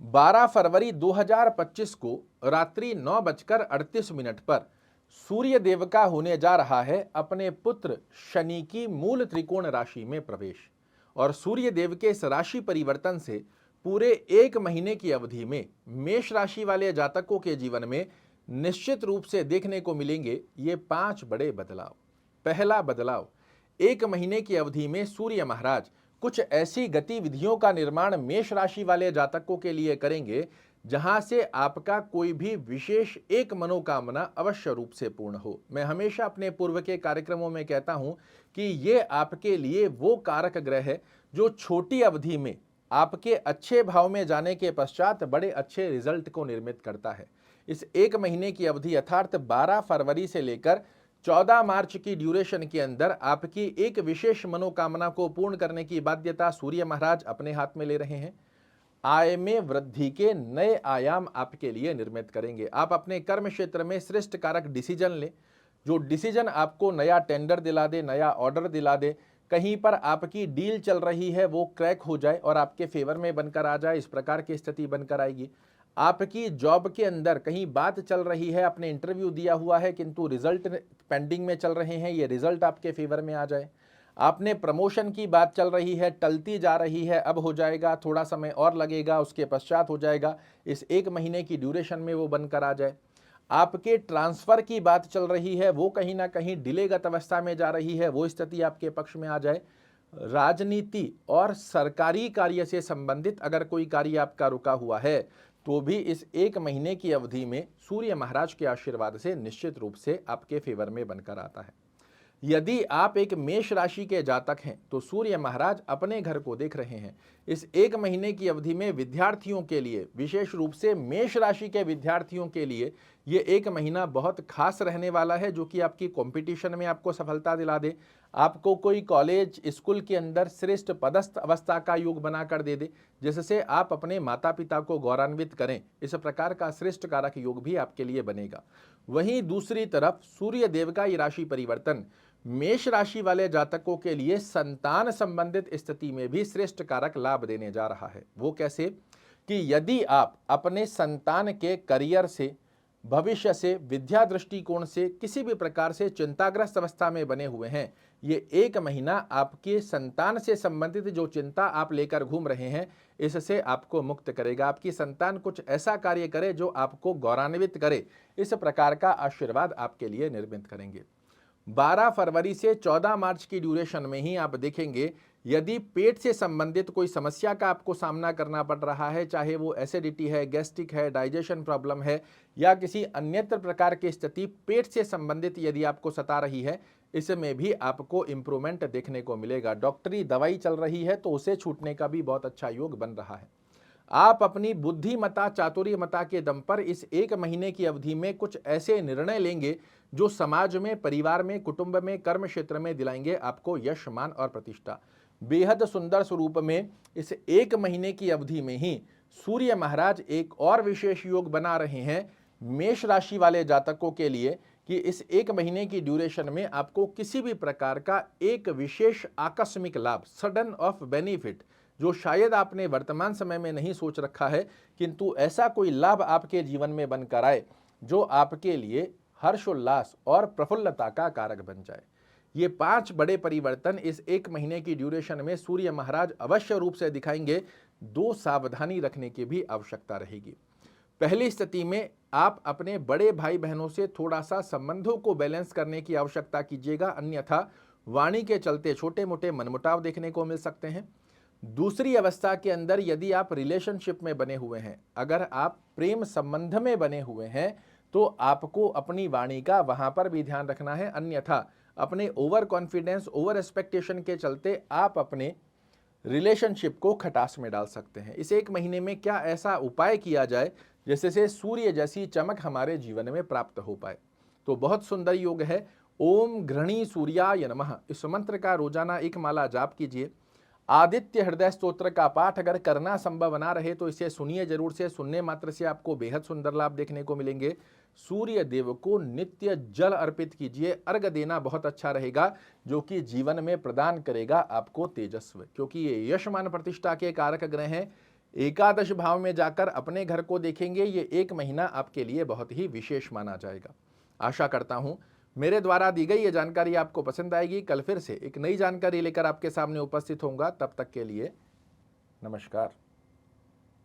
12 फरवरी 2025 को रात्रि 9:38 पर सूर्य देव का होने जा रहा है अपने पुत्र शनि की मूल त्रिकोण राशि में प्रवेश। और सूर्य देव के इस राशि परिवर्तन से पूरे एक महीने की अवधि में मेष राशि वाले जातकों के जीवन में निश्चित रूप से देखने को मिलेंगे ये 5 बड़े बदलाव। पहला बदलाव, एक महीने की अवधि में सूर्य महाराज कुछ ऐसी गतिविधियों का निर्माण मेष राशि वाले जातकों के लिए करेंगे जहां से आपका कोई भी विशेष एक मनोकामना अवश्य रूप से पूर्ण हो। मैं हमेशा अपने पूर्व के कार्यक्रमों में कहता हूं कि ये आपके लिए वो कारक ग्रह है जो छोटी अवधि में आपके अच्छे भाव में जाने के पश्चात बड़े अच्छे रिजल्ट को निर्मित करता है। इस एक महीने की अवधि अर्थात 12 फरवरी से लेकर 14 मार्च की ड्यूरेशन के अंदर आपकी एक विशेष मनोकामना को पूर्ण करने की बाध्यता सूर्य महाराज अपने हाथ में ले रहे हैं। आय में वृद्धि के नए आयाम आपके लिए निर्मित करेंगे। आप अपने कर्म क्षेत्र में श्रेष्ठ कारक डिसीजन लें, जो डिसीजन आपको नया टेंडर दिला दे, नया ऑर्डर दिला दे, कहीं पर आपकी डील चल रही है वो क्रैक हो जाए और आपके फेवर में बनकर आ जाए, इस प्रकार की स्थिति बनकर आएगी। आपकी जॉब के अंदर कहीं बात चल रही है, आपने इंटरव्यू दिया हुआ है किंतु रिजल्ट पेंडिंग में चल रहे हैं, ये रिजल्ट आपके फेवर में आ जाए। आपने प्रमोशन की बात चल रही है, टलती जा रही है, अब हो जाएगा, थोड़ा समय और लगेगा, उसके पश्चात हो जाएगा, इस एक महीने की ड्यूरेशन में वो बनकर आ जाए। आपके ट्रांसफर की बात चल रही है, वो कहीं ना कहीं डिलेगत अवस्था में जा रही है, वो स्थिति आपके पक्ष में आ जाए। राजनीति और सरकारी कार्य से संबंधित अगर कोई कार्य आपका रुका हुआ है तो भी इस एक महीने की अवधि में सूर्य महाराज के आशीर्वाद से निश्चित रूप से आपके फेवर में बनकर आता है। यदि आप एक मेष राशि के जातक हैं तो सूर्य महाराज अपने घर को देख रहे हैं। इस एक महीने की अवधि में विद्यार्थियों के लिए, विशेष रूप से मेष राशि के विद्यार्थियों के लिए ये एक महीना बहुत खास रहने वाला है, जो कि आपकी कंपटीशन में आपको सफलता दिला दे, आपको कोई कॉलेज स्कूल के अंदर श्रेष्ठ पदस्थ अवस्था का योग बनाकर दे दे, जिससे आप अपने माता पिता को गौरवान्वित करें। इस प्रकार का श्रेष्ठ कारक योग भी आपके लिए बनेगा। वहीं दूसरी तरफ सूर्य देव का ये राशि परिवर्तन मेष राशि वाले जातकों के लिए संतान संबंधित स्थिति में भी श्रेष्ठ कारक लाभ देने जा रहा है। वो कैसे कि यदि आप अपने संतान के करियर से, भविष्य से, विद्या दृष्टिकोण से किसी भी प्रकार से चिंताग्रस्त अवस्था में बने हुए हैं, ये एक महीना आपके संतान से संबंधित जो चिंता आप लेकर घूम रहे हैं इससे आपको मुक्त करेगा। आपकी संतान कुछ ऐसा कार्य करे जो आपको गौरवान्वित करे, इस प्रकार का आशीर्वाद आपके लिए निर्मित करेंगे। 12 फरवरी से 14 मार्च की ड्यूरेशन में ही आप देखेंगे यदि पेट से संबंधित कोई समस्या का आपको सामना करना पड़ रहा है, चाहे वो एसिडिटी है, गैस्ट्रिक है, डाइजेशन प्रॉब्लम है या किसी अन्यत्र प्रकार की स्थिति पेट से संबंधित यदि आपको सता रही है, इसमें भी आपको इम्प्रूवमेंट देखने को मिलेगा। डॉक्टरी दवाई चल रही है तो उसे छूटने का भी बहुत अच्छा योग बन रहा है। आप अपनी बुद्धिमता, चातुर्यमता के दम पर इस एक महीने की अवधि में कुछ ऐसे निर्णय लेंगे जो समाज में, परिवार में, कुटुंब में, कर्म क्षेत्र में दिलाएंगे आपको यश, मान और प्रतिष्ठा। बेहद सुंदर स्वरूप में इस एक महीने की अवधि में ही सूर्य महाराज एक और विशेष योग बना रहे हैं मेष राशि वाले जातकों के लिए कि इस एक महीने की ड्यूरेशन में आपको किसी भी प्रकार का एक विशेष आकस्मिक लाभ, सडन ऑफ बेनिफिट, जो शायद आपने वर्तमान समय में नहीं सोच रखा है, किंतु ऐसा कोई लाभ आपके जीवन में बनकर आए जो आपके लिए हर्षोल्लास और प्रफुल्लता का कारक बन जाए। ये 5 बड़े परिवर्तन इस एक महीने की ड्यूरेशन में सूर्य महाराज अवश्य रूप से दिखाएंगे। 2 सावधानी रखने की भी आवश्यकता रहेगी। पहली स्थिति में आप अपने बड़े भाई बहनों से थोड़ा सा संबंधों को बैलेंस करने की आवश्यकता कीजिएगा, अन्यथा वाणी के चलते छोटे मोटे मनमुटाव देखने को मिल सकते हैं। दूसरी अवस्था के अंदर यदि आप रिलेशनशिप में बने हुए हैं, अगर आप प्रेम संबंध में बने हुए हैं, तो आपको अपनी वाणी का वहां पर भी ध्यान रखना है, अन्यथा अपने ओवर कॉन्फिडेंस, ओवर एक्सपेक्टेशन के चलते आप अपने रिलेशनशिप को खटास में डाल सकते हैं। इस एक महीने में क्या ऐसा उपाय किया जाए जिससे से सूर्य जैसी चमक हमारे जीवन में प्राप्त हो पाए? तो बहुत सुंदर योग है। ओम घृणी सूर्याय नमः इस मंत्र का रोजाना 1 माला जाप कीजिए। आदित्य हृदय स्तोत्र का पाठ अगर करना संभव ना रहे तो इसे सुनिए जरूर से, सुनने मात्र से आपको बेहद सुंदर लाभ देखने को मिलेंगे। सूर्य देव को नित्य जल अर्पित कीजिए, अर्घ देना बहुत अच्छा रहेगा, जो कि जीवन में प्रदान करेगा आपको तेजस्व, क्योंकि ये यश, मान, प्रतिष्ठा के कारक ग्रह हैं। एकादश भाव में जाकर अपने घर को देखेंगे, ये 1 महीना आपके लिए बहुत ही विशेष माना जाएगा। आशा करता हूं मेरे द्वारा दी गई ये जानकारी आपको पसंद आएगी। कल फिर से एक नई जानकारी लेकर आपके सामने उपस्थित होऊंगा। तब तक के लिए नमस्कार।